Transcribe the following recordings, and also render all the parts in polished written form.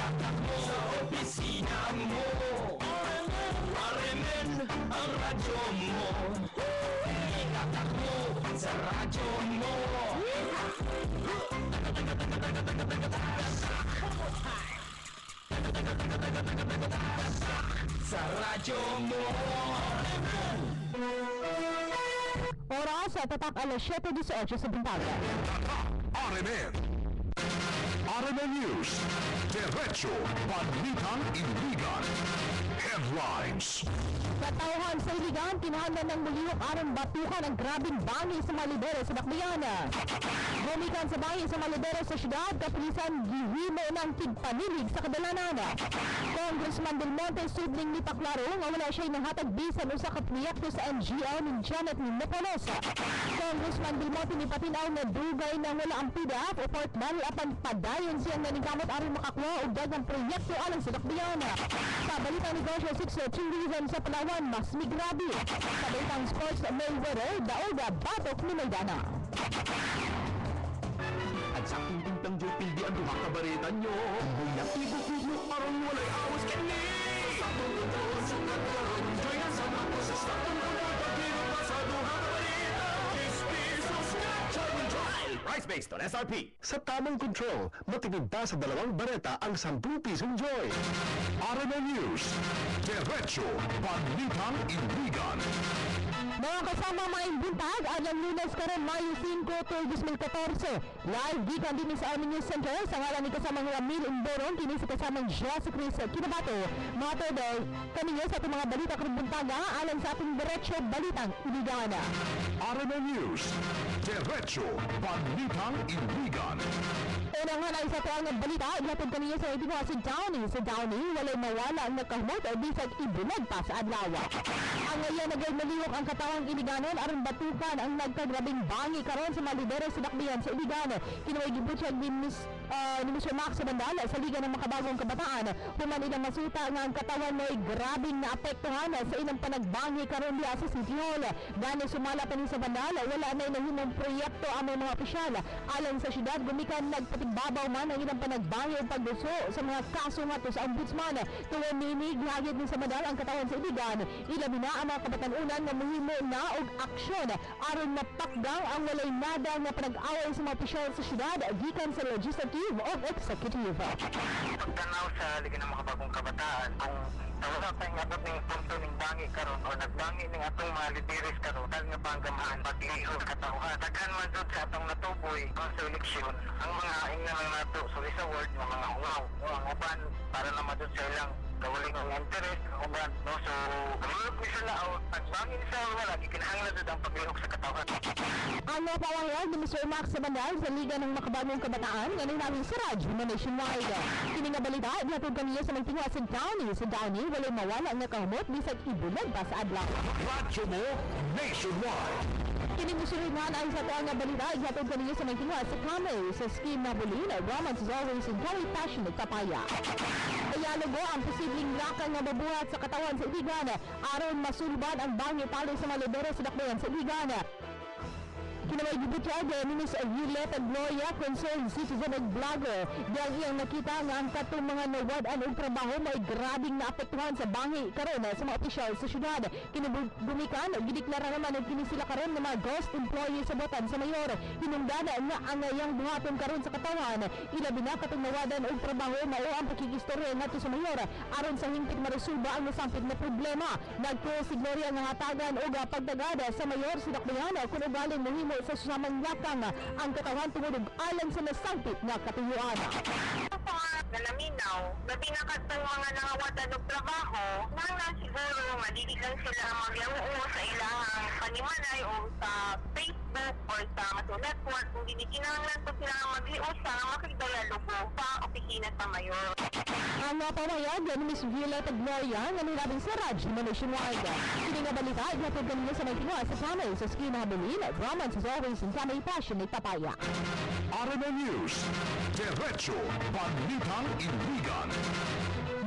Tatakbo sa opisina mo. RMN ang radyo mo. Tatakbo sa radyo mo. Sa radyo mo. Oras sa tatak alas 7:18 sa Bintana. RMN. RMN News. Diretso Balitang Iligan. Headlines. Katauhan sa Iligan, kinahanglan ng mulihok aron batukan ang grabing bangi sa Malibero sa Dakbayana. Gumikan sa bangi sa Malibero sa syudad, kapulisan gihimo ng tigpanilig sa kadalanan. Congressman Del Monte subling ni Paklaro nga wala siya nahatag bisan usa ka proyekto sa NGO ni Janet ni Mocolosa. Congressman Del Monte ni patinaw nga dugay na wala ang PDAF o Port Valley apan padayon siyang nanigamot aron makakuha og daghang proyekto alang sa Dakbayana. Sa balitang negosyo 6 tourism sa Palawan mas migrabe. Sa balitang sports Mayweather daoga batok ni Maidana. At sa aking tintang Joy Pildi ang duha ka bareta nyo. Buyak ibukulo aron walay awas kini. Sa tungkol sa nagkaroon Joy na sama ko sa statong mga pagkiro pa sa duha ka bareta. 10 pesos ka Joy. Price based on SRP. Sa tamang control, matigid pa sa dalawang bareta ang 10 pisong Joy. RMN News. Diretso Balitang Iligan. Mga kasama mga buntag, alang Lunes karon Mayo 5, 2014. Live gikan din sa aming news center sa ngalan ni kasamang Ramil Imboron, kini sa kasamang Jesse Chris Kinabato. Mga today, kami sa itong mga balita karong buntaga alang sa ating Diretso Balitang Iligan. RMN News. Diretso Balitang Iligan. Unang hanay sa tuwang balita, ihatod kaniya sa itinwa si Downey. Sa Downey, walay mawala ang nakahumot o bisag ibunag pa sa adlaw. Ang ngayon nagay malihok ang katawang Iliganon aron batukan ang nagkagrabing bangi karon sa Malibero sa Dakbayan sa Iligan. Kinuway gibutyag ni Mr. Max Bandal sa Liga ng Makabagong Kabataan. Human ilang masuta nga ang katawan mo'y grabing naapektuhan sa ilang panagbangi karon diya sa City Hall. Gani sumala pa ni sa Bandal, wala na inahimong proyekto ang mga opisyal. Alang sa syudad, gumikan nagpatigbabaw man ang ilang panagbangi o pagduso sa mga kaso nga to sa ombudsman. Tuwan ninig, hagit ni sa Bandal ang katawan sa Iligan. Ilabi na ang mga kabatanunan nga muhimo na og aksyon aron mapakdang ang walay nada nga panag-away sa mga opisyal sa syudad gikan sa legislative o executive. Pagtanaw sa Liga ng Makabagong Kabataan, kung wala tayong abot ng punto ng bangi karon o nagbangi ng atong mga lideres karon, dahil nga panggamaan, pagliho, katauhan. Daghan man dun sa atong natuboy sa eleksyon, ang mga ingnan ng nato, so isa word, mga ungaw, ang uban, para naman dun sa ilang kawaling ang interest, ang uban, no? So, kamulog ni sila, o nagbangi ni sila, wala, ikinahanglan dun ang paglihok sa katauhan. Ang napawangyan ni Mr. Max Bandal sa Liga ng Makabagong Kabataan, ngayon namin sa radyo na nationwide. Kini nga balita, ihatod kaniya sa magtingwa sa Downey. Sa Downey, walay mawala ang nakahumot, bisag ibunag pa sa adlaw. Radyo mo nationwide. Kini musulingan ang sa tuang nga balita, ihatod kaniya sa magtingwa sa Kamay, sa scheme na Bulin, romance is always in very passionate kapaya. Dialogo ang posibleng lakang nga mabuhat sa katawan sa Iligan, aron masulbad ang bangi pali sa Malibero sa Dakbayan sa Iligan. Kinaway gibutyag ni Ms. Violeta Gloria, concerned citizen ug vlogger. Diyang iyang nakita nga ang katong mga nawad-an og trabaho may grabing naapektuhan sa bangi karon sa mga opisyal sa syudad. Kinabumikan, gideklara naman og kini sila karon nga mga ghost employee sa botan sa mayor. Hinungdana nga ang iyang buhaton karon sa katawan. Ilabi na katong nawadan og trabaho mao ang pakikistorya ngadto sa mayor aron sa hingpit maresolba ang nasampit na problema. Nagko si Gloria nga hatagan og pagdagada sa mayor sa Dakbayan kun ugaling mohimo sa susamang lakang ang katawan tungod og alang sa nasampit nga katuyuan. Pangarap na naminaw, labi na katong mga nangawadan og trabaho, nang siguro madidig lang sila maglamuo sa ilahang panimalay o sa Facebook o sa Mato Network, kung hindi kinahanglan po sila magliusa, makigdayalogo sa opisina sa mayor. Ang napawayag ni Ms. Violeta Gloria nga nilabing sa radyo na nationwide. Kini nga balita, ihatod kaniya sa may kinuha sa Kamay sa scheme na Bulin, romance is always in Kamay passionate papaya. RMN News. Diretso Balitang Iligan.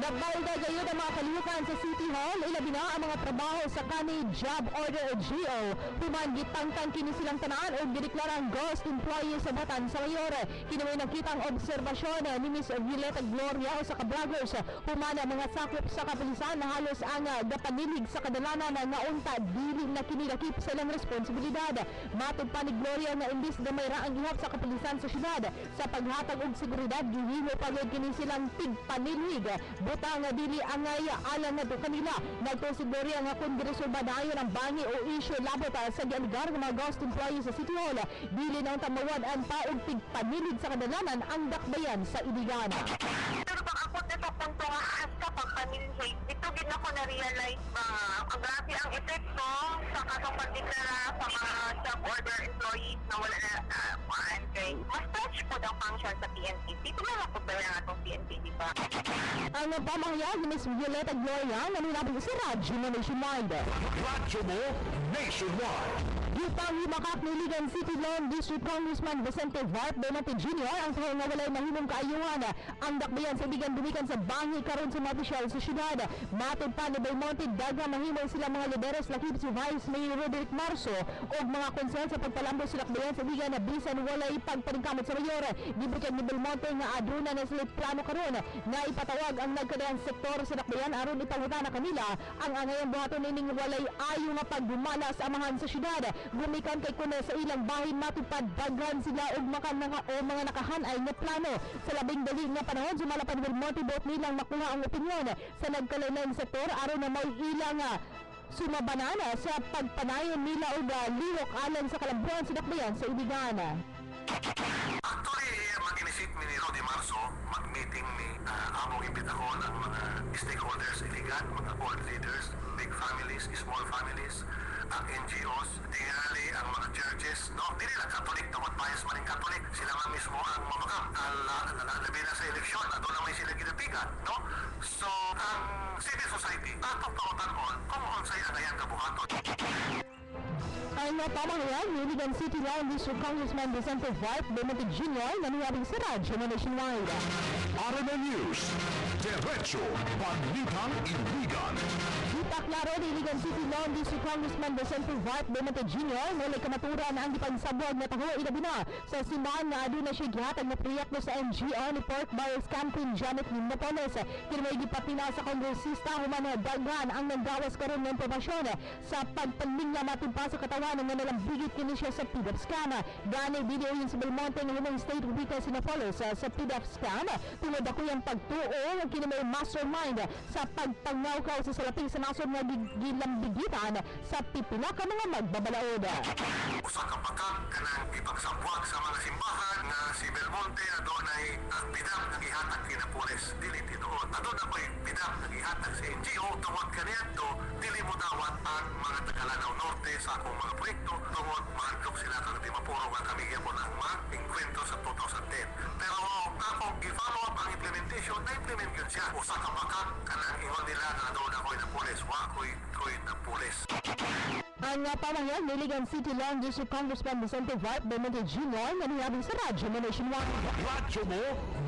Nabalda gayon ang mga kalihukan sa City Hall, ilabi na ang mga trabaho sa kani Job Order o GO. Human gitangtang kini silang tanan o gideklarang ghost employee sa Batan sa Mayor. Kini may nakitang obserbasyon ni Miss Violeta Gloria o sa ka-vloggers. Human ang mga sakop sa kapulisan na halos ang gapanilig sa kadalanan nga unta dili na kini lakip sa ilang responsibilidad. Matod pa ni Gloria nga imbis gamay ra ang ihap sa kapulisan sa syudad sa paghatag og seguridad gihimo pagod kini silang tigpanilig. Buta nga dili angay alang na kanila. Nagto si Gloria nga kung giresolba dayon ang bangi o issue labot sa gialgar nga mga ghost employees sa City Hall, dili nang tamawad-an pa og tigpanilig sa kadalanan ang dakbayan sa Iligan. Pero pag ako dito punto nga hasta pagpamilhay, dito din ako na-realize ba ang grabe ang epekto sa katong pagdeklara sa mga job order employees na wala na kay mas touch po ang function sa PNP. Dito na po ba yung atong PNP, di ba? Ang pamahayag ni Ms. Violeta Gloria na nilabing sa Radyo na Nationwide. Radyo mo nationwide. Gipang himakap ni Iligan City Long District Congressman Vicente Varp Benate Jr. ang tahong nga walay nahimong kaayuhan. Ang dakbayan sa Iligan dumikan sa bangi karon sa mga opisyal sa syudad. Matod pa ni Belmonte daga mahimong sila mga lideres lakip si Vice Mayor Roderick Marso o mga konsel sa pagpalambos sa dakbayan sa Iligan na bisan walay pagpaningkamot sa mayor. Gibutyag ni Belmonte nga aduna na sila plano karon nga ipatawag ang nagkadayang sektor sa dakbayan aron ipangutan na kanila ang angayang buhaton nining walay ayo nga pagdumala sa amahan sa syudad. Gumikan kay kuna sa ilang bahin matupad daghan sila og mga nakahanay nga plano sa labing dali nga panahon sumalapad ng motivate nilang makuha ang opinyon sa nagkalainang sektor aron na may ilang sumabanana sa pagpanayon nila og lihok alang sa kalambuan sa dakbayan sa Iligan. Actually, mag-inisip ni Rodi Marso, mag-meeting ni among imbitahon ang mga stakeholders iligan, mga old leaders, big families, small families, ang NGOs, tingali ang mga churches, no? Dili lang Catholic, tungkol bias maning Catholic, sila nga mismo ang mamakam, labi na sa eleksyon, ato na may sila ginapigan, no? So, ang civil society, atong pautan-on, kung unsay ang ayang kabuhaton. Ang pamahayag ni Iligan City Long District Congressman Vicente Varp Benate Jr. na niyabing sa Radyo na Nationwide. RMN News. Diretso Panlitang Iligan. Itaklaro ni Iligan City Long District Congressman Vicente Varp Benate Jr. Nalay kamaturan na ang gipagsabwag na taho ilabi na sa simbahan nga aduna siya gihatag na proyekto sa NGO ni Port Barrels Campaign Janet Napoles. Kinamay gipapina sa kongresista human na daghan ang nanggawas karon ng impormasyon sa pagpanlingya matumpa sa katawan nga nalambigit kini siya sa PDEP scam. Gani video yun sa Belmonte ng humong state ubika sa Napoles sa PDEP scam tungod ako yung pagtuo kini may mastermind sa pagpangawkaw sa salaping sa nasod nga gilambigitan sa pipila ka mga magbabalaod. Usa ka pakak kanang ipagsabwag sa mga simbahan nga si Belmonte adunay bidang nagihatag kina pulis dili tinuod aduna koy bidang nagihatag sa NGO tungod kaniadto dili mo dawat ang mga taga-Lanao Norte sa akong mga proyekto tungod mahadlok sila kang di mapuro nga kami gyapon ang mag-inkwento sa 2010 pero akong i-follow up ang implementation na-implement yun siya usa ka pakak kanang ingon nila nga aduna koy na pulis wa koy na pulis. Ang pamahayag ni Iligan City Long District Congressman Vicente Varp Benate Jr. na niyabing sa Radyo na Nationwide. Radyo mo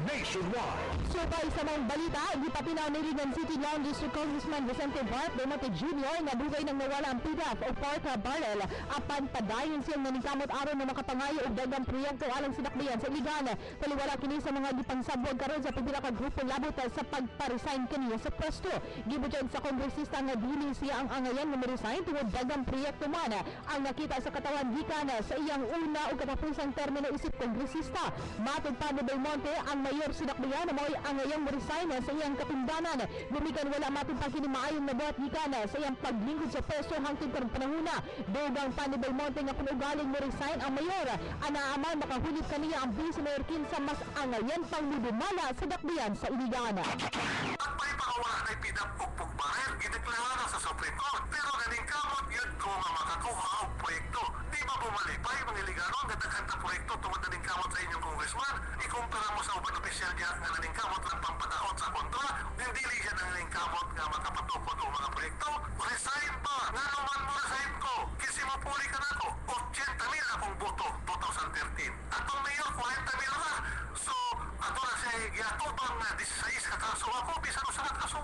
nationwide. So pa isa mong balita, gipapinaw ni Iligan City Long District Congressman Vicente Varp Benate Jr. na dugay nang nawala ang PDEP o Porta Barrel apan padayon siyang nanikamot aron na makapangayo og daghang proyekto alang sa dakbayan sa Iligan. Taliwala kini sa mga gipangsabwag karon sa pipila ka grupo labot sa pagpa-resign kaniya sa pwesto. Gibutyag sa kongresista nga dili siya ang angayan nga ma-resign tungod daghang proyekto man ang nakita sa katawan gikan sa iyang una o katapusang termino isip kongresista. Matod pa ni Belmonte ang mayor sa dakbayan na mo'y angayang ma-resign sa iyang katindanan. Gumikan wala matod pa kini maayong nabuhat gikan sa iyang paglingkod sa pwesto hangtod karong panahona. Dugang pa ni Belmonte nga kung ugaling ma-resign ang mayor, anaaman makahulit kaniya ang vice mayor kinsa mas angayan pang mudumala sa dakbayan sa Iligan. At may pakawala na ipidap og pugbarel, gideklara sa Supreme Court. Pero ganing kamot yun ko nga makakuha og proyekto. Di ba bumalipay mga Iliganon nga daghang proyekto tungod naning kamot sa inyong congressman? Ikumpara mo sa uban opisyal niya nga naning kamot lang pampadaot sa kontra. Hindi siya naning kamot nga makapatukod og mga proyekto. Resign pa! Nga naman mo resign ko! Kasi mapuli ka na ko. 80,000 akong boto 2013. Atong mayor 40,000 na. So, ato na siya giyatubang na 16 ka kaso ako. Bisan sa kaso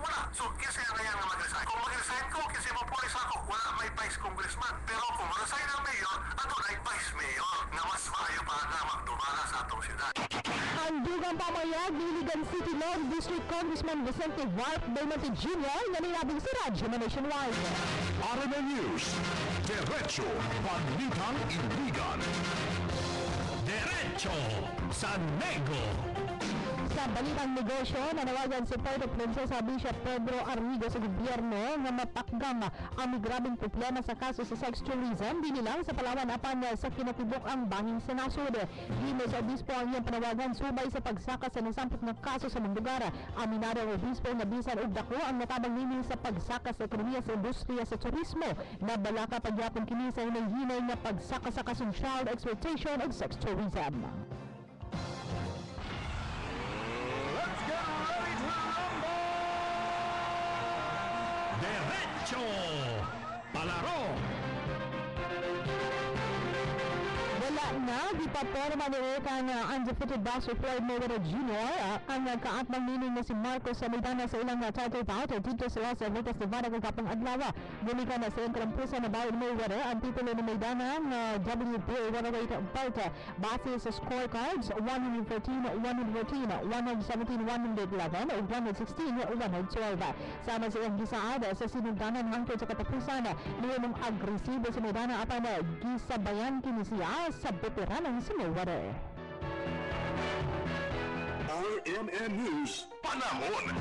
sa atong syudad. Ang dugang pamayag ni Iligan City Law District Congressman Vicente Varp Belmonte Jr. na nilabing si Radyo Nationwide. RMN News, Diretso Balitang Iligan. Derecho sa Nego. Sa balitang negosyo, nanawagan si Puerto Princesa Bishop Pedro Arrigo sa gobyerno na mapakgang ang grabing problema sa kaso sa sex tourism, di nilang sa Palawan apan sa kinatibok ang banging sa nasod. Himo sa obispo ang iyang panawagan subay sa pagsaka sa nasampot ng kaso sa mong lugar. Aminado ang obispo na bisan og dako ang natabang nini sa pagsaka sa ekonomiya sa industriya sa turismo na balaka pagyapon kini sa hinay-hinay nga pagsaka sa kasong child exploitation ug sex tourism. Derecho palaro. Wala na, di pa porma ni kang undefeated boxer Floyd Mayweather Jr. Ang kaatmang nining na si Marcos sa Maidana sa ilang title bout dito sa Las Vegas, Nevada kung kapang adlaw. Gumika na sa entrampusa na bawal Mayweather ang titulo ni Maidana ng WBA welterweight bout base sa scorecards 114, 114, 117, 111 o 116, 112. Sama sa iyang gisaad sa sinundanan hangtod sa katapusan, niyon ng agresibo si Maidana apan gisabayan kini siya sa veteranong si Mayweather. RMN News, Panahon.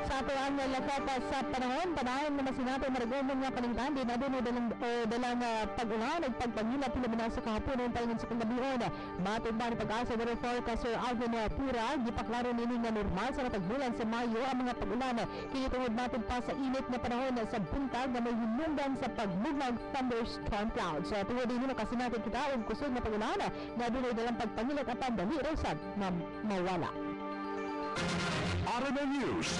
Sa ato ang lakata sa panahon na masinato maragomon nga paningtan din adun dalang pag-ulan ug pagpangilap pila sa kahaponon paingon sa kagabion. Matod ba ni pag-asa weather forecaster Alvin Pura gipaklaro nini nga normal sa tagbulan sa Mayo ang mga pag-ulan kini tungod matod pa sa init na panahon sa buntag na may hinungdan sa pagmugmag thunderstorm clouds. So tungod dinhi makasinatin kita og kusog na pag-ulan nga dunay dalang pagpangilap apan dali rasad na mawala. RMN News,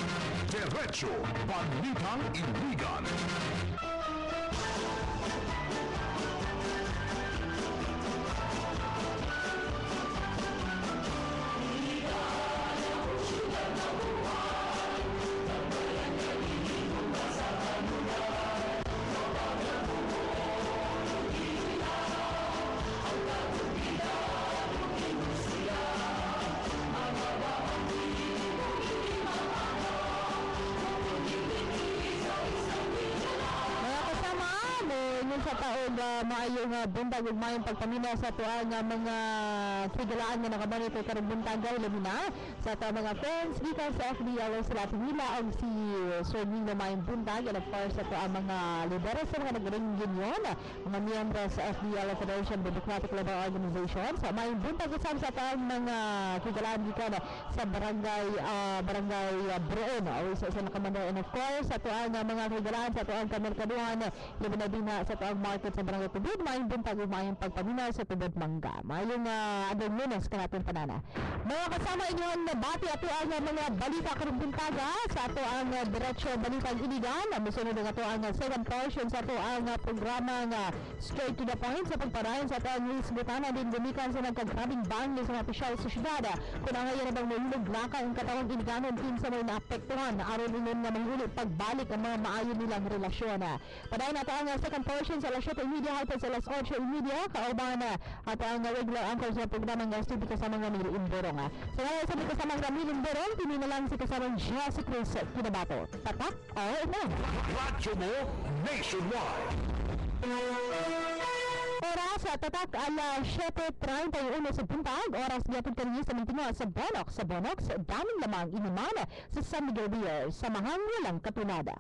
Diretso Balitang Iligan. sa taog maayong buntag ug maayong pagpamina sa tuang mga tigalaan nga nakabanito karong buntagay labi na sa ato mga friends gikan sa FDL sa lahat nila og si Sir Nino maayong buntag and of course sa ato mga lideres sa mga nagring union mga miyembro sa FDL Federation Democratic Labor Organization sa maayong buntag usab sa ato mga tigalaan gikan sa barangay Broon o sa nakamando and of course sa ato mga tigalaan sa ato kamerkaduhan labi na din sa ato market sa barangay Tubod, maayong buntag ug maayong pagpamina sa Tubod Mangga. Maayong adong lunes kanaton panana. Mga kasama inyong nabati ato ang mga balita karong buntaga sa ato ang Diretso Balitang Iligan. Musunod ang ato ang second portion sa ato ang programa nga Straight to the Point sa pagparayon sa ato ang news butana din gumikan sa nagkagrabing bangli sa mga opisyal sa syudad. Kung ngayon na bang mahulog laka ang katawang Iliganon kinsa may naapektuhan aron inon nga mahulog pagbalik ang mga maayo nilang relasyon. Padayon nato ang second portion sa alas 7:30 hangtod sa alas 8:30 kauban at ang regular anchor sa programa ng studio kasama ng Ramil Imborong. So ngayon sa kasama ng Ramil Imborong, pili na lang si kasamang Jesse Cruz Kinabato. Tatak or no? Radyo mo nationwide. Oras sa tatak alas 7:31 sa buntag. Oras gatong kanina sa Mintingo sa Bonox. Daming lamang inuman sa San Miguel Beer. Samahang walang katunada.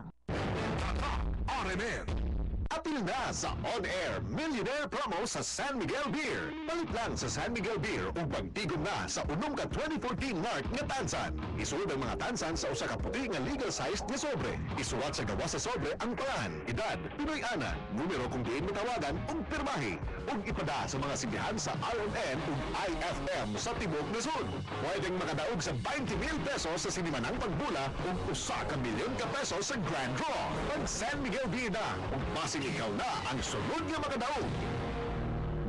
RMN. Apil na sa on-air millionaire promo sa San Miguel Beer. Palit lang sa San Miguel Beer ug pagtigom na sa unom ka 2014 mark nga tansan. Isulod ang mga tansan sa usa ka puti nga legal size nga sobre. Isuwat sa gawas sa sobre ang pangalan, edad, Pinoy ana, numero kung diin matawagan ug pirmahi. Ug ipada sa mga simbahan sa RMN ug IFM sa Tibok Luzon. Pwedeng makadaog sa 20,000 pesos sa sinimanang pagbula ug usa ka milyon ka pesos sa grand draw. Pag San Miguel Beer na ug ikaw na ang sunod nga makadaog.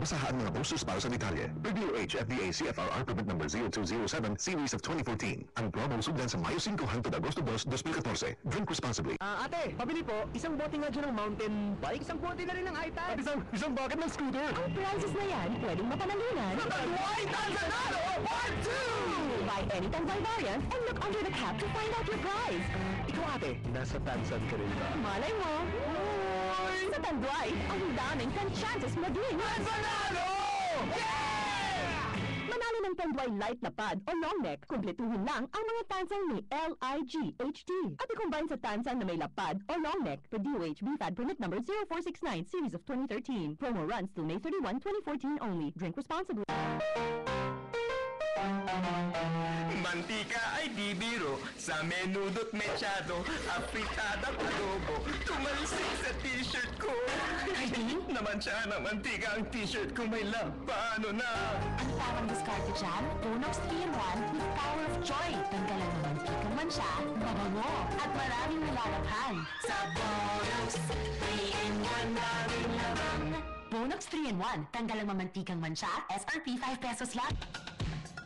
Basahan mga boosters para sa detalye. Per DOH, FDA, CFRR Permit Number 0207, Series of 2014. Ang promo sundan sa Mayo 5 hangtod Agosto 2, 2014. Drink responsibly. Ate, pabili po. Isang bote nga dyan ng mountain bike. Isang bote na rin ng iPad. At isang bucket ng scooter. Ang prizes na yan, pwedeng mapanalunan. Tanduay Tanzanalo Part 2! Buy any Tanzay variant and look under the cap to find out your prize. Ikaw ate, nasa Tanzan ka rin ba? Malay mo. Sa Tanduay, ang daming 10 chances maging Tanzanalo! manalo ng Tanduay Light Lapad o Long Neck. Kumpletuhin lang ang mga tansang may LIGHT. At i-combine sa tansang na may lapad o long neck for DOH BFAD Permit Number 0469 Series of 2013. Promo runs till May 31, 2014 only. Drink responsibly. Mantika ay di biro, sa menudo't mechado, afritada adobo, tumalsik sa t-shirt ko. Naman siya ng mantika ang t-shirt ko may paano na? Ang tamang diskarte dyan, Bonox 3-in-1 with power of joy. Tanggalan ng mantikang mansya, mabango, at maraming nilalabhan. Sa Bonox 3-in-1 maraming labang. Bonox 3-in-1, tanggalan ng mantikang mansya, SRP 5 pesos lang.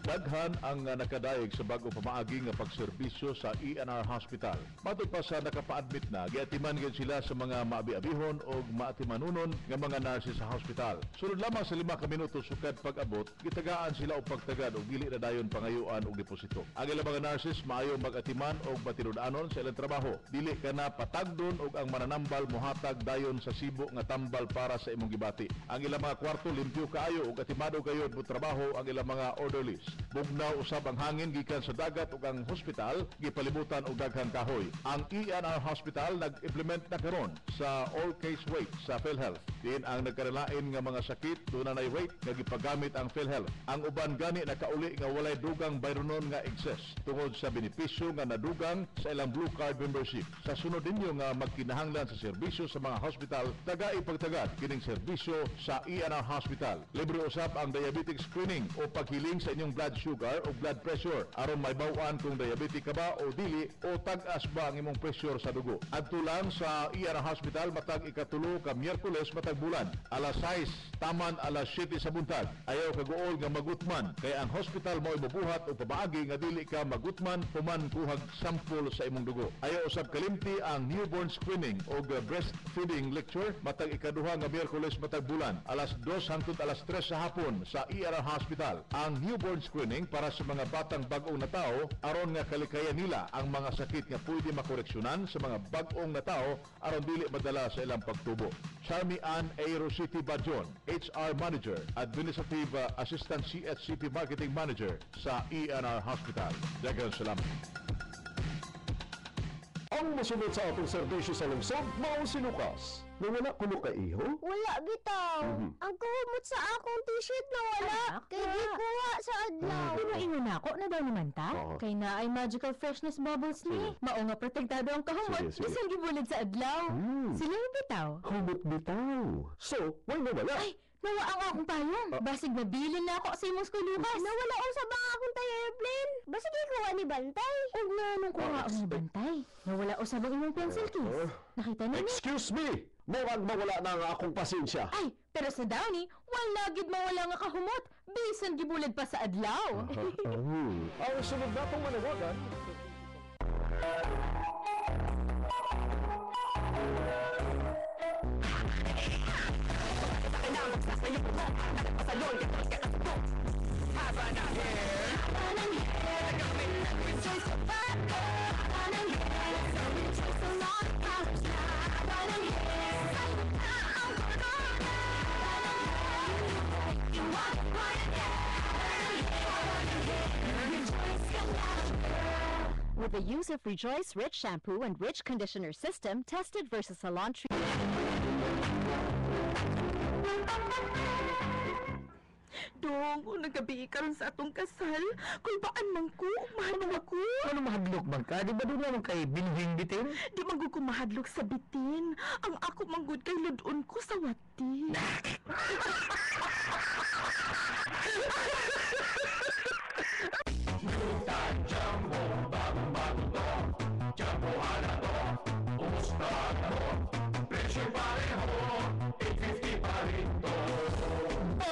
Daghan ang nakadayeg sa bago pamaagi nga pagserbisyo sa ENR Hospital. Matod pa sa nakapa-admit na, giatiman gid sila sa mga maabi-abihon o maatimanunon nga mga nurses sa hospital. Sunod lamang sa 5 ka minuto sukad pag-abot, gitagaan sila og pagtagad og dili na dayon pangayuan og deposito. Ang ilang mga nurses maayo mag-atiman og matinud-anon sa ilang trabaho. Dili ka na patagdon og ang mananambal mohatag dayon sa sibo nga tambal para sa imong gibati. Ang ilang mga kwarto limpyo kaayo ug atimado kayo mo trabaho ang ilang mga orderlies. Bugnaw usab ang hangin gikan sa dagat ug ang hospital gipalibutan og daghang kahoy. Ang ENR Hospital nag-implement na karon sa all-case rate sa PhilHealth. Diin ang nagkarelain nga mga sakit dunay rate nga gipagamit ang PhilHealth. Ang uban gani nakauli nga walay dugang bayronon nga excess tungod sa benepisyo nga nadugang sa ilang Blue Card membership. Sa sunod ninyo nga magkinahanglan sa serbisyo sa mga hospital, tagai pagtagad kining serbisyo sa ENR Hospital. Libre usab ang diabetic screening o paghiling sa inyong blood sugar o blood pressure aron may baw-an kung diabetic ka ba o dili o tag-as ba ang imong pressure sa dugo. Adto lang sa ENR Hospital matag ikatulo ka Miyerkules matag bulan, alas 6 taman alas 7 sa buntag. Ayaw kaguol nga magutman kay ang hospital mo ibubuhat o pabaagi nga dili ka magutman human kuhag sample sa imong dugo. Ayaw usab kalimti ang newborn screening o breastfeeding lecture matag ikaduha nga Miyerkules matag bulan, alas 2 hangtod alas 3 sa hapon sa ENR Hospital. Ang newborn screening para sa mga batang bag-ong na tao aron nga kalikayan nila ang mga sakit nga pwede makoreksyonan sa mga bag-ong na tao aron dili madala sa ilang pagtubo. Charmy Ann A. Rositi Bajon, HR Manager, Administrative Assistant CHCP Marketing Manager sa ENR Hospital. Daghang salamat. Ang masunod sa atong serbisyo sa lungsod, mao si Lucas. Nawala kuno ka iho? Wala bitaw. Ang kahumot sa akong t-shirt na wala. Kay di kuha sa adlaw. Pinaingon ako na daw naman ta. Oo. Kay na ay magical freshness bubbles ni. Mao nga protektado ang kahumot. Sige, sige. Bisan gibulid sa adlaw. Sila yung bitaw. Humot bitaw. So, why nawala? Ay, nawa ang akong payong. Basig nabilin na ako sa imong school Lucas. Nawala ko sa bang akong tayo airplane. Basta di kuha ni Bantay. Og na nung kuha ang bantay. Nawala usab ang imong pencil case. Nakita na ni. Excuse me! Murag mawala na ang akong pasensya. Ay, pero sa Downey, wala gid mawala nga kahumot. Bisan gibulid pa sa adlaw. Ang sunod na itong manawagan, With the use of Rejoice Rich Shampoo and Rich Conditioner System tested versus salon treatment. Dong, nagabi karon sa atong kasal. Kung baan man ko, mahadlok ako. Ano mahadlok man ka? Di ba doon naman kay binhing bitin? Di man ko mahadlok sa bitin. Ang ako manggod kay ludon ko sa wati.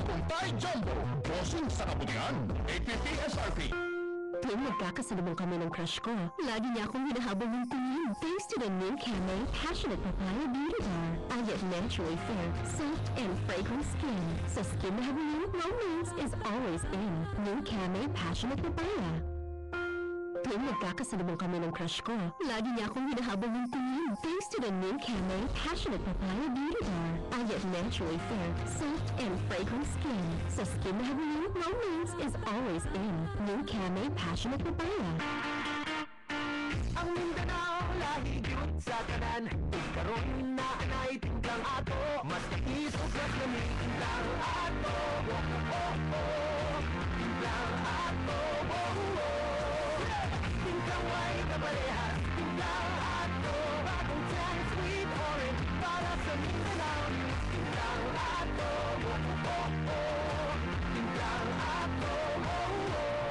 bago Thai Jumbo, bossing sa kabutihan, 850 SRP. Tuwing magkakasalubong kami ng crush ko, lagi niya akong hinahabol ng tingin. Thanks to the new Camay Passionate Papaya Beauty Bar, I get naturally fair, soft, and fragrant skin. So skin na habulin, romance is always in. New Camay Passionate Papaya. Tuwing magkakasalubong kami ng crush ko, lagi niya akong hinahabol ng tingin. Thanks to the new Camay Passionate Papaya Beauty Bar, I get naturally fair, soft, and fragrant skin. So skin na habulin, romance is always in. New Camay Passionate Papaya. Ang Mindanao lahi gyud sa tanan, ikaron na anay timplang ato, mas nakisog mas lamig timplang ato. Timplang ato. Timplang way kabalehas, timplang ato. Bagong tan, sweet orange para sa Mindanao. Timplang ato. Timplang ato.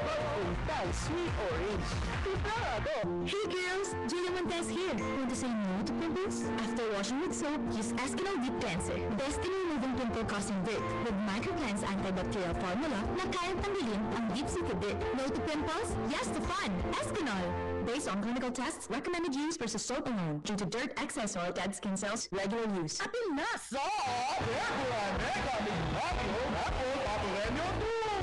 Bagong tan, sweet orange. Timplang ato. Hey girls, Julia Montez here. Want to say no to pimples? After washing with soap, use Eskinol Deep Cleanser. Destiny removing pimple-causing dirt with Microcleanse antibacterial formula na kayang tanggalin ang deep-seated dirt. No to pimples? Yes to fun! Eskinol! Based on clinical tests, recommended use versus soap alone due to dirt, excess oil, dead skin cells, regular use. Apil na sa Bear Mega Migapyo Apple Papalenyo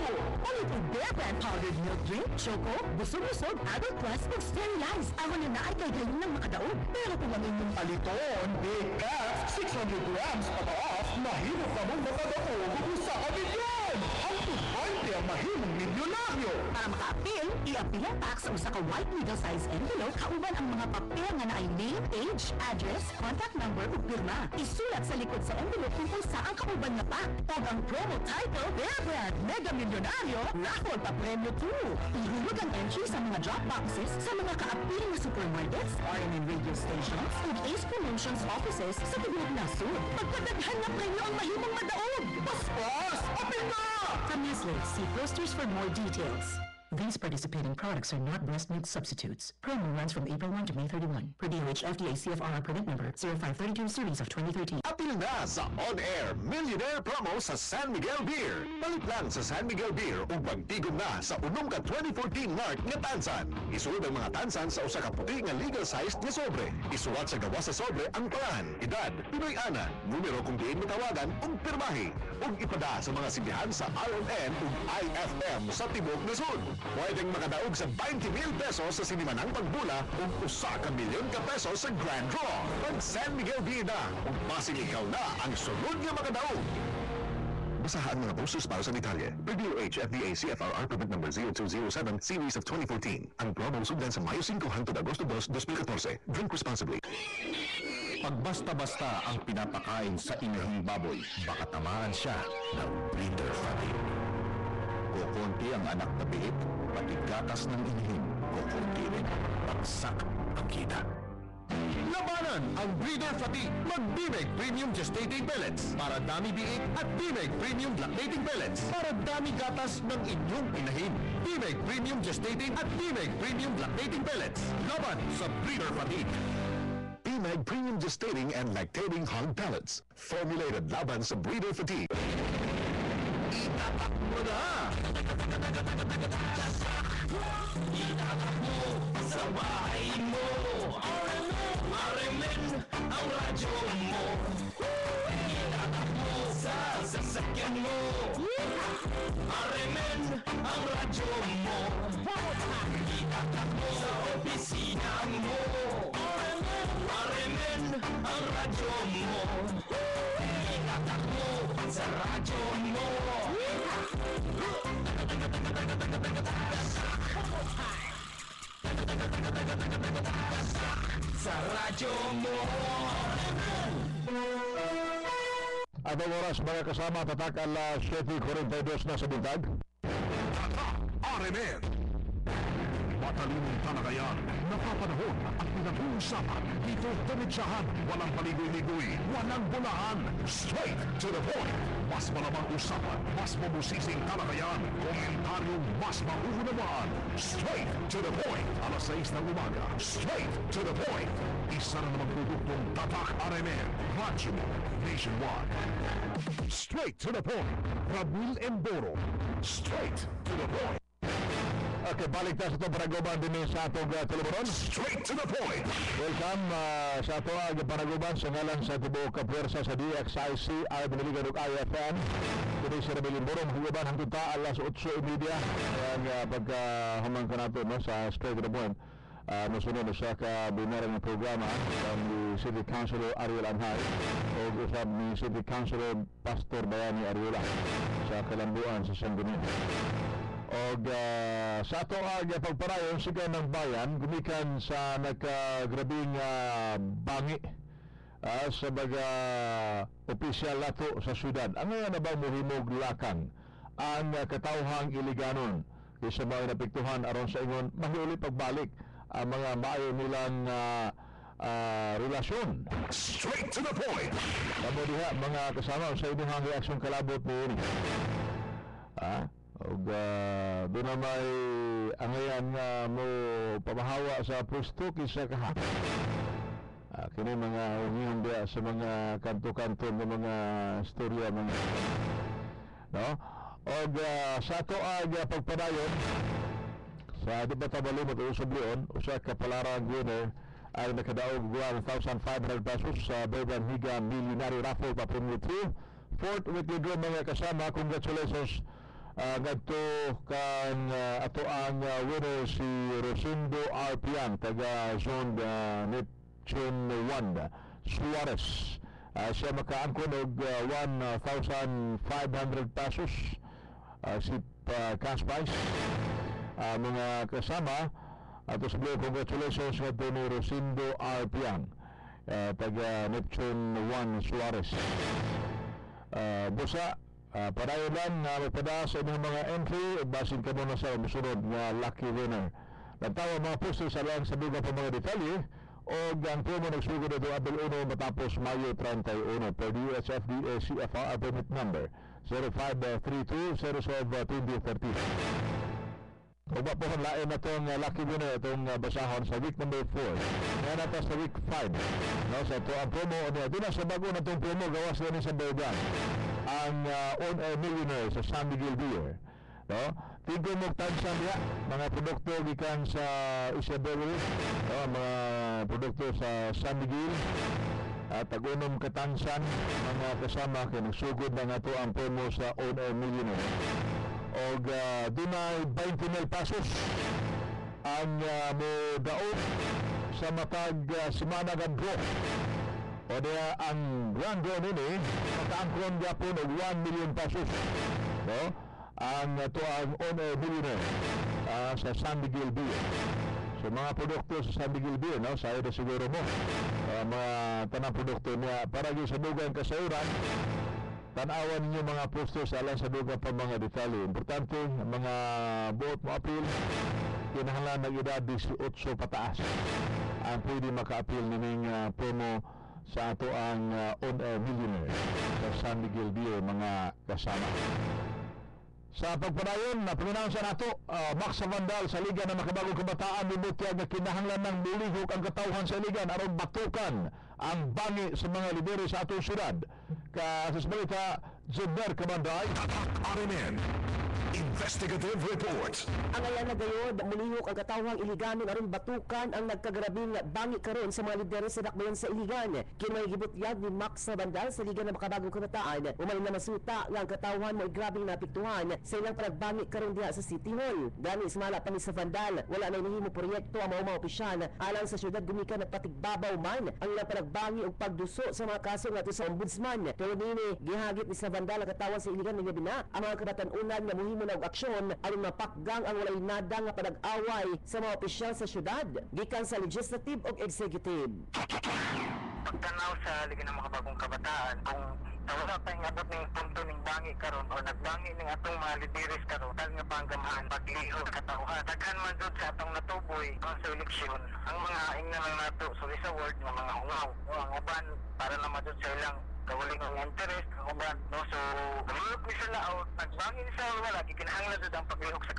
2! Palit ang Bear Brand powdered milk drink, choco, busog-busog, adult plus, ug sterilized. Ako na ay kay galing ng makadaog. Pero kung ang inyong paliton, Big Cats, 600 grams pataas, mahirap na mong makadaog kung sa kamilyon! Ang tumpante ang mahimong milyonaryo! Para maka-appeal, i-appeal ang tax sa usa ka white middle-size envelope kauban ang mga papel nga naay name, age, address, contact number ug pirma. Isulat sa likod sa envelope kung saan kauban nga pa. Ug ang promo title, Bear Brand Mega Milyonaryo, raffle pa premyo 2. Ihulog ang entry sa mga drop boxes sa mga ka-appeal na supermarkets, RMN radio stations, ug Ace Promotions offices sa tibuok nasod. Pagpadaghan na premyo ang mahimong madaog. Paspas! Apil na! From Nestle, see posters for more details. These participating products are not breast milk substitutes. Promo runs from April 1 to May 31. Per DOH FDA CFR permit number 0532 series of 2013. Apil na sa on-air millionaire promo sa San Miguel Beer. Palit lang sa San Miguel Beer ug pagtigom na sa unom ka 2014 mark nga tansan. Isuod ang mga tansan sa usa ka puti nga legal sized nga sobre. Isuwat sa gawas sa sobre ang pangalan, edad, Pinoy ana, numero kung diin matawagan ug pirmahi. Ug ipada sa mga simbahan sa RMN ug IFM sa Tibok Nasod. Pwedeng makadaog sa 20,000 pesos sa sinimanang pagbula ug usa ka milyon ka pesos sa grand draw. Pag San Miguel Beer na, ug masing ikaw na ang sunod nga makadaog. Basahan mga posters para sa detalye. Per DOH FDA CFR permit number 0207 series of 2014. Ang promo sundan sa Mayo 5 hangtod Agosto 2, 2014. Drink responsibly. Pag basta-basta ang pinapakain sa inahing baboy, baka tamaan siya ng breeder fatigue. Kukunti ang anak na biik, pati gatas ng inahing, kukunti rin, bagsak ang kita. Labanan ang breeder fatigue. Mag-Bimeg Premium Gestating Pellets para dami biik at Bimeg Premium Lactating Pellets para dami gatas ng inyong inahin. Bimeg Premium Gestating at Bimeg Premium Lactating Pellets. Laban sa breeder fatigue. Bimeg Premium Gestating and Lactating Hog Pellets. Formulated laban sa breeder fatigue. Itatak mo na! Itatak mo sa bahay mo. RMN ang radyo mo. Itatak mo sa sasakyan mo. RMN ang radyo mo. Itatak mo sa opisina mo. RMN ang radyo mo. Itatak mo sa radyo mo. Sa radyo mo. At ang oras mga kasama, tatak alas 7:42 na sa buntag. RMN matalinong talakayan, napapanahon at pinag-uusapan. Dito diretsahan, walang paligoy-ligoy, walang bulahan. Straight to the point. Mas malamang usapan, mas mabusising talakayan, komentaryong mas mauunawaan. Straight to the point. Alas 6 ng umaga. Straight to the point. Isa na namang produktong Tatak RMN. Radyo Nationwide. Straight to the point. Ramil Emboro. Straight to the point. Okay, balik tayo sa itong paraguban din sa atong teleponon. Straight to the point. Welcome sa atong paraguban sa ngalan sa tibuok kapwersa sa DXIC ay piniligan ng IFM. Kini si Ramil Emboro, hugaban hangtod ta alas 8:30. Kaya pagkahamang ka nato no, sa Straight to the Point. Nasunod sa kabinarang ng programa ni City Councilor Ariel Anhay o usab ni City Councilor Pastor Bayani Ariola sa Kalambuan sa Sangguniang. Og sa ato pagparayon siga ng bayan gumikan sa nagkagrabing bangi sa baga opisyal nato sa syudad. Ang nga na ba mohimog lakang ang katawhang iliganon kaysa mga napiktuhan aron sa ingon mahiuli pagbalik ang mga maayo nilang relasyon. Straight to the point. Kamo diha mga kasama sa inyong reaksyon kalabot mo yun. Og doon na may angayan nga mo pamahawa sa pwesto kisa kaha. Kini mga umihong diya sa mga kanto-kanto ng mga storya mga no? Og sa ato pagpadayon sa di ba tabalimot o sublion usa ka palarang winner ay nakadaog 1,500 pesos sa Beban Higa Millionaire Raffle pa Premier 2. Fourth weekly draw mga kasama. Congratulations ngadto kan ato ang winner si Rosindo Arpian taga zone Neptune 1 Suarez. Siya makaangkon og 1,500 pesos si cash prize. Mga kasama ato sa congratulations ngadto ni Rosindo Arpian taga Neptune 1 Suarez. Busa padayon lang na magpada sa inyong mga entry basin ka muna sa musunod nga lucky winner. Nagtawa mga poster sa lang sa dugang pa mga detalye o ang promo nagsugod ito Abril 1 matapos Mayo 31 per USFDA CFR permit number 0532-07-2030. Kung ba po lain na itong lucky winner itong basahon sa week number 4 ngayon natin sa week 5 no, sa ito ang promo ito na sa bago na itong promo gawas na sa Bergan ang on-air millionaire sa San Miguel Beer no? Tigo mo tansan diya mga produkto gikan sa Isabel no? Mga produkto sa San Miguel at tagunom katansan mga kasama kaya nagsugod na nga ito ang promo sa on-air millionaire og dunay 20,000 pesos ang mo daog sa matag semana gan draw o diya ang grand draw nini makaangkon gyapon og 1 million pesos no ang ito ang on-air millionaire sa San Miguel Beer. So mga produkto sa San Miguel Beer no sayo na siguro mo mga tanang produkto niya para gyud sa dugang kasayuran. Tanawan ninyo mga posters alang sa dugang pa mga detalye. Importante, mga buot mo appeal, kinahanglan ng edad 18 pataas. Ang pwede maka-appeal nining promo sa ato ang on-air millionaire sa San Miguel Beer, mga kasama. Sa pagpadayon, napaminaw sa nato, Max Vandal sa Liga ng Makabagong Kabataan, nimutya na kinahanglan ng mulihok ang katawhan sa Liga aron batukan ang bangi sa mga lideri sa atong syudad. Sa balita, Zubber Kamanday. Tatak RMN. Investigative Report. Ang ayan na gayod, mulihok ang katawang Iligan aron batukan ang nagkagrabing bangi karon sa mga lideri sa dakbayan sa Iligan. Kinay gibutyag ni Max Vandal sa Liga ng Makabagong Kabataan. Umay na masuta nga ang katawhan mo grabing napiktuhan sa ilang pagbangi karon diha sa City Hall. Gani ismala pa ni sa Vandal, wala na inihimo proyekto ang mga opisyal alang sa syudad gumikan at patigbabaw man ang ilang pagbangi o pagduso sa mga kaso nga sa ombudsman. Pero nini gihagit ni sa Vandal ang katawhan sa Iligan nga bina ang mga kabatan-unan nga muhimo na aksyon aron mapakgang ang walay nada nga panag-away sa mga opisyal sa syudad gikan sa legislative o executive. Pagtanaw sa Liga ng Makabagong Kabataan, kung wala pa ingabot ning punto ning bangi karon o nagbangi ning atong mga lideres karon dahil nga panggamahan paglihok katauhan. Daghan man jud sa atong natuboy sa eleksyon ang mga ingna lang nato sa word nga mga hungaw o ang uban para naman jud sa ilang kawaling ang interest ang uban no so lihok ni sila o nagbangin sa wala gikinahanglan jud ang paglihok sa